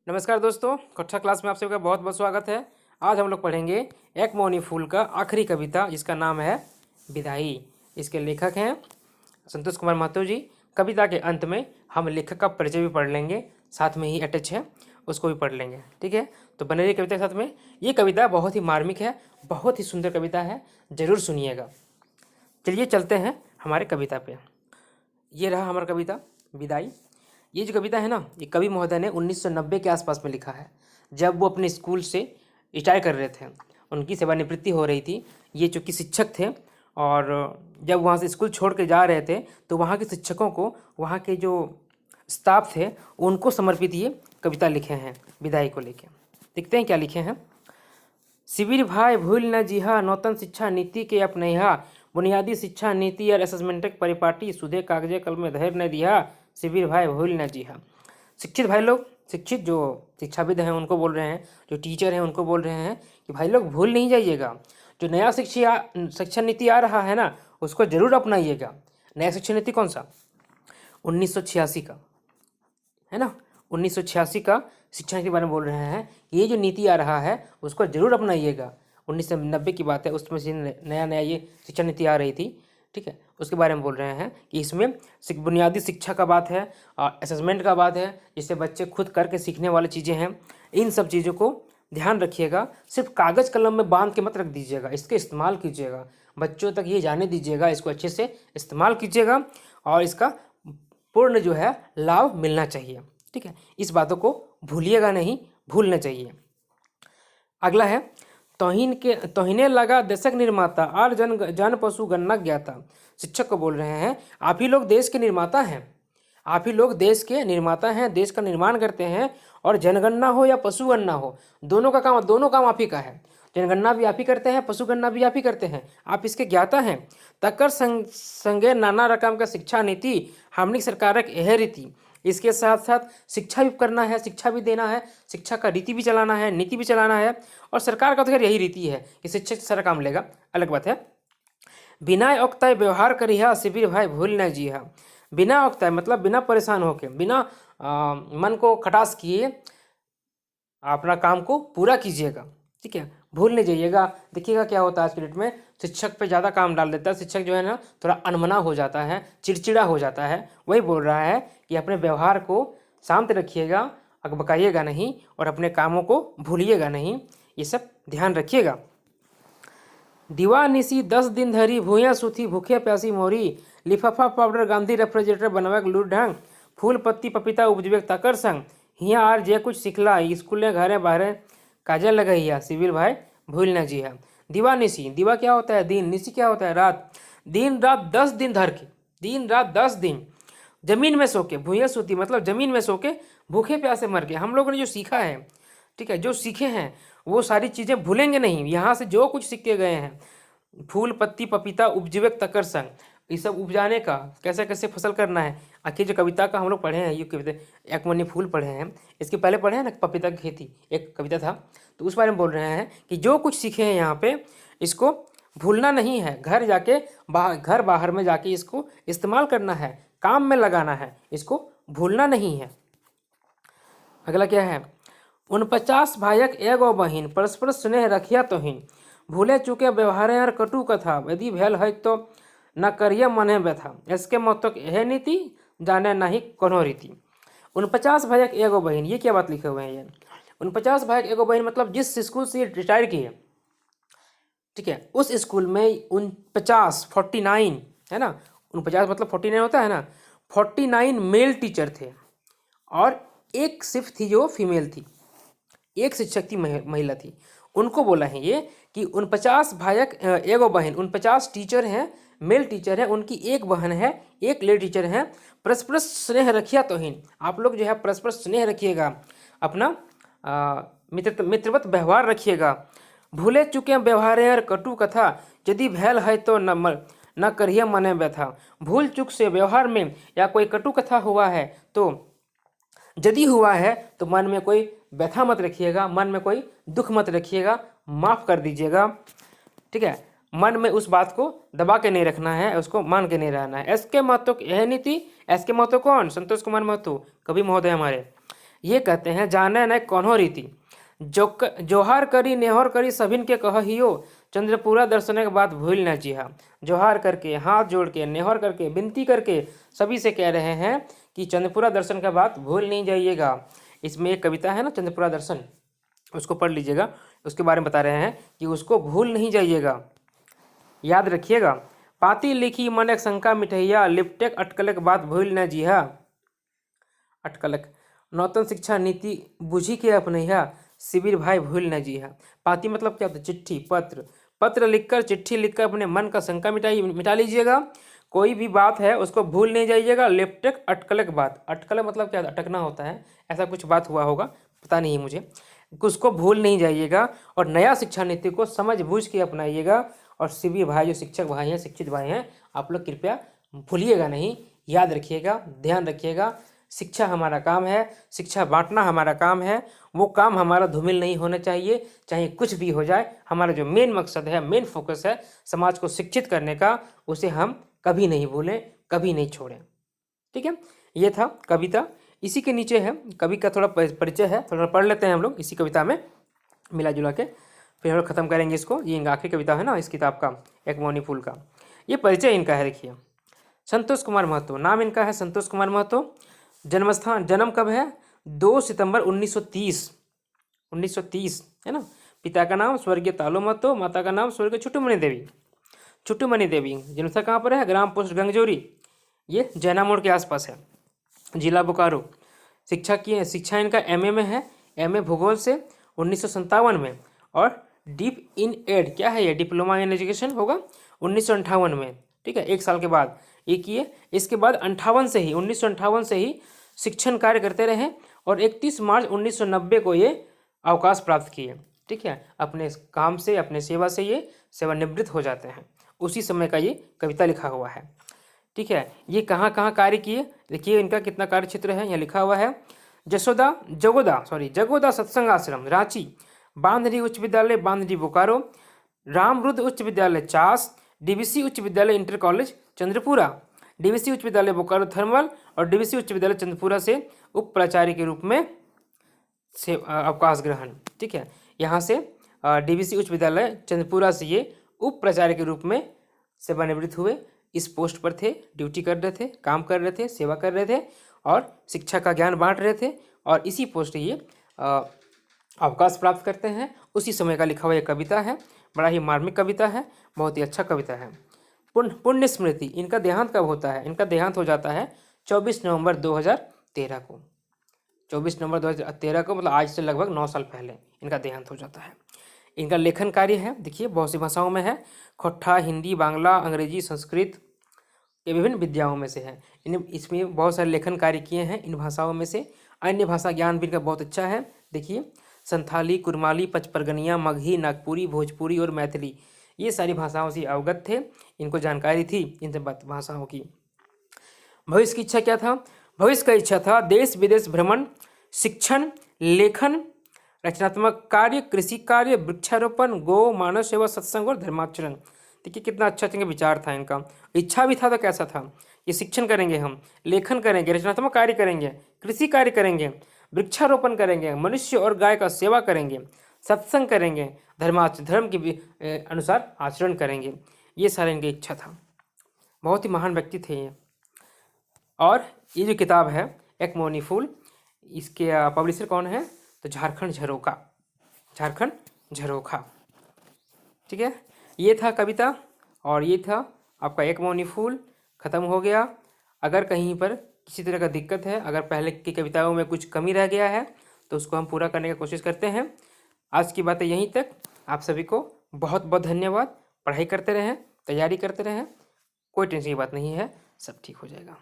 नमस्कार दोस्तों, कक्षा क्लास में आप सबका बहुत बहुत स्वागत है। आज हम लोग पढ़ेंगे एक मौनी फूल का आखिरी कविता, जिसका नाम है विदाई। इसके लेखक हैं संतोष कुमार महतो जी। कविता के अंत में हम लेखक का परिचय भी पढ़ लेंगे, साथ में ही अटैच है उसको भी पढ़ लेंगे। ठीक है, तो बने रहिए कविता के साथ में। ये कविता बहुत ही मार्मिक है, बहुत ही सुंदर कविता है, ज़रूर सुनिएगा। चलिए चलते हैं हमारे कविता पे। ये रहा हमारा कविता विदाई। ये जो कविता है ना, ये कवि महोदय ने 1990 के आसपास में लिखा है, जब वो अपने स्कूल से रिटायर कर रहे थे, उनकी सेवानिवृत्ति हो रही थी। ये चूँकि शिक्षक थे, और जब वहाँ से स्कूल छोड़ के जा रहे थे तो वहाँ के शिक्षकों को, वहाँ के जो स्टाफ थे, उनको समर्पित ये कविता लिखे हैं विदाई को लेके। देखते हैं क्या लिखे हैं। शिविर भाई भूल न जिहा, नूतन शिक्षा नीति के अपनैहा, बुनियादी शिक्षा नीति और असेसमेंट परिपाटी, सुधे कागजे कल में धैर्य न दिया, शिविर भाई भूल न जिहा। शिक्षित भाई लोग, शिक्षित जो शिक्षाविद हैं उनको बोल रहे हैं, जो टीचर हैं उनको बोल रहे हैं कि भाई लोग भूल नहीं जाइएगा, जो नया शिक्षा नीति आ रहा है ना, उसको जरूर अपनाइएगा। नया शिक्षा नीति कौन सा? 1986 का है ना, 1986 का शिक्षा नीति के बारे में बोल रहे हैं। ये जो नीति आ रहा है उसको जरूर अपनाइएगा। 1990 की बात है, उसमें से नया नया ये शिक्षा नीति आ रही थी। ठीक है, उसके बारे में बोल रहे हैं कि इसमें बुनियादी शिक्षा का बात है और असेसमेंट का बात है, जिससे बच्चे खुद करके सीखने वाली चीज़ें हैं। इन सब चीज़ों को ध्यान रखिएगा। सिर्फ कागज़ कलम में बांध के मत रख दीजिएगा, इसके इस्तेमाल कीजिएगा, बच्चों तक ये जाने दीजिएगा, इसको अच्छे से इस्तेमाल कीजिएगा और इसका पूर्ण जो है लाभ मिलना चाहिए। ठीक है, इस बातों को भूलिएगा नहीं, भूलना चाहिए। अगला है, तोहिने लगा दशक निर्माता और जन पशु गणना ज्ञाता। शिक्षक को बोल रहे हैं, आप ही लोग देश के निर्माता हैं, आप ही लोग देश के निर्माता हैं, देश का निर्माण करते हैं। और जनगणना हो या पशुगणना हो, दोनों काम आप ही का है। जनगणना भी आप ही करते हैं, पशुगणना भी आप ही करते हैं, आप इसके ज्ञाता हैं। तकर संगे नाना रकम का शिक्षा नीति, हमनी सरकारक यह रीति। इसके साथ साथ शिक्षा भी करना है, शिक्षा भी देना है, शिक्षा का रीति भी चलाना है, नीति भी चलाना है। और सरकार का तो खैर यही रीति है कि शिक्षक सारा काम लेगा, अलग बात है। बिना औक्ताय व्यवहार करिहा, शिविर भाई भूल न जिहा। बिना औक्ताय मतलब बिना परेशान होके, बिना मन को खटास किए अपना काम को पूरा कीजिएगा। ठीक है, भूल नहीं जाइएगा। देखिएगा क्या होता है आज के डेट में, शिक्षक पे ज़्यादा काम डाल देता है। शिक्षक जो है ना, थोड़ा अनमना हो जाता है, चिड़चिड़ा हो जाता है। वही बोल रहा है कि अपने व्यवहार को शांत रखिएगा, अकबकाइएगा नहीं और अपने कामों को भूलिएगा नहीं, ये सब ध्यान रखिएगा। दिवा निसी 10 दिन धरी, भूया सुथी भूखे प्यासी मोरी, लिफाफा पाउडर गांधी रेफ्रिजरेटर बनवे लूट ढंग, फूल पत्ती पपीता उपजवे ताकर संग, हिया आर जे कुछ सिखला, स्कूले घरे बाहरे काजे लगैया, सिविल भाई भूल न जिहा। दिवा निसी, दिवा क्या होता है? दिन। निसी क्या होता है? रात। दिन रात 10 दिन धर के, दिन रात 10 दिन जमीन में सो के, भूया सूती मतलब जमीन में सो के भूखे प्यासे मर के। हम लोगों ने जो सीखा है, ठीक है, जो सीखे हैं वो सारी चीज़ें भूलेंगे नहीं। यहाँ से जो कुछ सीख के गए हैं, फूल पत्ती पपीता उपजीवे तकर संग, ये सब उपजाने का, कैसे कैसे फसल करना है। आखिर जो कविता का हम लोग पढ़े हैं, ये कविता एक मनी फूल पढ़े हैं, इसके पहले पढ़े हैं ना पपीता की खेती, एक कविता था, तो उस बारे में बोल रहे हैं कि जो कुछ सीखे हैं यहाँ पे, इसको भूलना नहीं है। घर जाके घर बाहर में जाके इसको इस्तेमाल करना है, काम में लगाना है, इसको भूलना नहीं है। अगला क्या है? 49 भाइक एगो बहिन, परस्पर स्नेह रखिया तोहिन, भूले चुके व्यवहार और कटु कथा, यदि भेल है तो न करिए मने व्यथा, इसके मतलब यह नीति जाने नहीं कोनो रीति। 49 भाइक एगो बहिन, ये क्या बात लिखे हुए हैं? ये 49 भाइक एगो बहिन मतलब जिस स्कूल से रिटायर किए, ठीक है, उस स्कूल में 49 है ना, 49 मतलब 49 होता है ना, 49 मेल टीचर थे और एक सिर्फ थी जो फीमेल थी, एक शिक्षक थी, महिला थी। उनको बोला है ये कि 49 भाइक एगो बहन, 49 टीचर हैं, मेल टीचर हैं, उनकी एक बहन है, एक लेडी टीचर है। परस्पर स्नेह रखिया तोहिन, आप लोग जो है परस्पर स्नेह रखिएगा, अपना मित्रवत व्यवहार रखिएगा। भूले चुके व्यवहार और कटु कथा, यदि भैल है तो न करिए मने व्यथा। भूल चुक से व्यवहार में या कोई कटु कथा हुआ है तो, यदि हुआ है तो मन में कोई व्यथा मत रखिएगा, मन में कोई दुख मत रखिएगा, माफ़ कर दीजिएगा। ठीक है, मन में उस बात को दबा के नहीं रखना है, उसको मान के नहीं रहना है। एस के महतो यह नीति, एस के महतो कौन? संतोष कुमार महतो, कवि महोदय हमारे। ये कहते हैं जाने न कौनो रीति, जोहार करी नेहर करी सभिन के कहियो, चंद्रपुरा दर्शन के बाद भूल न जिहा। जोहार करके, हाथ जोड़ के, नेहर करके, विनती करके सभी से कह रहे हैं कि चंद्रपुरा दर्शन के बाद भूल नहीं जाइएगा। इसमें एक कविता है ना चंद्रपुरा दर्शन, उसको पढ़ लीजिएगा, उसके बारे में बता रहे हैं कि उसको भूल नहीं जाइएगा, याद रखिएगा। पाती लिखी मन एक शंका मिठैया, लिपटेक अटकलक बात भूल न जिहा। अटकलक नौतन शिक्षा नीति बुझी के अपनैया, शिविर भाई भूल न जिहा। पाती मतलब क्या होता है? चिट्ठी, पत्र। पत्र लिखकर, चिट्ठी लिखकर अपने मन का शंका मिटा लीजिएगा। कोई भी बात है उसको भूल नहीं जाइएगा। लिपटेक अटकलक बात, अटकलक मतलब क्या? अटकना होता है, ऐसा कुछ बात हुआ होगा, पता नहीं मुझे। उसको भूल नहीं जाइएगा और नया शिक्षा नीति को समझ बूझ के अपनाइएगा। और शिविर भाई, जो शिक्षक भाई हैं, शिक्षित भाई हैं, आप लोग कृपया भूलिएगा नहीं, याद रखिएगा, ध्यान रखिएगा। शिक्षा हमारा काम है, शिक्षा बांटना हमारा काम है। वो काम हमारा धूमिल नहीं होना चाहिए, चाहे कुछ भी हो जाए। हमारा जो मेन मकसद है, मेन फोकस है समाज को शिक्षित करने का, उसे हम कभी नहीं भूलें, कभी नहीं छोड़ें। ठीक है, ये था कविता। इसी के नीचे है कवि का थोड़ा परिचय है, थोड़ा पढ़ लेते हैं हम लोग इसी कविता में मिला जुला के, फिर हम लोग खत्म करेंगे इसको। ये इनका आखिरी कविता है ना इस किताब का, एक मौनी फूल का। ये परिचय इनका है, देखिए। संतोष कुमार महतो, नाम इनका है संतोष कुमार महतो। जन्मस्थान, जन्म कब है? 2 सितंबर 1930, 1930 है ना। पिता का नाम स्वर्गीय तालो महतो, माता का नाम स्वर्गीय छुट्टूमणि देवी। छुट्टूमणि देवी जन्मस्थल कहाँ पर है? ग्राम पोस्ट गंगजोरी, ये जैना मोड़ के आसपास है, जिला बोकारो। शिक्षा की है, शिक्षा इनका एमए में है, एमए भूगोल से 1957 में। और डीप इन एड क्या है? ये डिप्लोमा इन एजुकेशन होगा 1958 में। ठीक है, 1 साल के बाद ये किए। इसके बाद 1958 से ही शिक्षण कार्य करते रहे और 31 मार्च 1990 को ये अवकाश प्राप्त किए। ठीक है, अपने काम से, अपने सेवा से ये सेवानिवृत्त हो जाते हैं। उसी समय का ये कविता लिखा हुआ है। ठीक है, ये कहाँ कहाँ कार्य किए, देखिए इनका कितना कार्य क्षेत्र है, यहाँ लिखा हुआ है। जगोदा सत्संग आश्रम रांची, बांधरी उच्च विद्यालय बांधरी बोकारो, रामरुद्र उच्च विद्यालय चास, डीवीसी उच्च विद्यालय इंटर कॉलेज चंद्रपुरा, डीवीसी उच्च विद्यालय बोकारो थर्मल और डीवीसी उच्च विद्यालय चंद्रपुरा से उप प्राचार्य के रूप में से अवकाश ग्रहण। ठीक है, यहाँ से डीवीसी उच्च विद्यालय चंद्रपुरा से ये उप प्राचार्य के रूप में सेवानिवृत्त हुए। इस पोस्ट पर थे, ड्यूटी कर रहे थे, काम कर रहे थे, सेवा कर रहे थे और शिक्षा का ज्ञान बांट रहे थे और इसी पोस्ट ये अवकाश प्राप्त करते हैं। उसी समय का लिखा हुआ एक कविता है, बड़ा ही मार्मिक कविता है, बहुत ही अच्छा कविता है। पुण्य स्मृति, इनका देहांत कब होता है? इनका देहांत हो जाता है 24 नवंबर 2013 को। 24 नवंबर 2013 को, मतलब आज से लगभग 9 साल पहले इनका देहांत हो जाता है। इनका लेखन कार्य है, देखिए बहुत सी भाषाओं में है, खोट्ठा, हिंदी, बांग्ला, अंग्रेजी, संस्कृत, ये विभिन्न विद्याओं में से है। इसमें बहुत सारे लेखन कार्य किए हैं इन भाषाओं में से। अन्य भाषा ज्ञान भी इनका बहुत अच्छा है। देखिए संथाली, कुरमाली, पचपरगनिया, मगही, नागपुरी, भोजपुरी और मैथिली, ये सारी भाषाओं से अवगत थे, इनको जानकारी थी इन सब भाषाओं की। भविष्य की इच्छा क्या था? भविष्य का इच्छा था देश विदेश भ्रमण, शिक्षण, लेखन, रचनात्मक कार्य, कृषि कार्य, वृक्षारोपण, गौ मानव सेवा, सत्संग और धर्माचरण। देखिए कितना अच्छा इनका विचार था, इनका इच्छा भी था तो कैसा था। ये शिक्षण करेंगे, हम लेखन करेंगे, रचनात्मक कार्य करेंगे, कृषि कार्य करेंगे, वृक्षारोपण करेंगे, मनुष्य और गाय का सेवा करेंगे, सत्संग करेंगे, धर्म के अनुसार आचरण करेंगे। ये सारा इनकी इच्छा था। बहुत ही महान व्यक्ति थे ये। और ये जो किताब है एक मौनी फूल, इसके पब्लिशर कौन है? तो झारखंड झरोखा। ठीक है, ये था कविता और ये था आपका एक मौनी फूल, ख़त्म हो गया। अगर कहीं पर किसी तरह का दिक्कत है, अगर पहले की कविताओं में कुछ कमी रह गया है तो उसको हम पूरा करने की कोशिश करते हैं। आज की बातें यहीं तक। आप सभी को बहुत बहुत धन्यवाद। पढ़ाई करते रहें, तैयारी करते रहें, कोई टेंशन की बात नहीं है, सब ठीक हो जाएगा।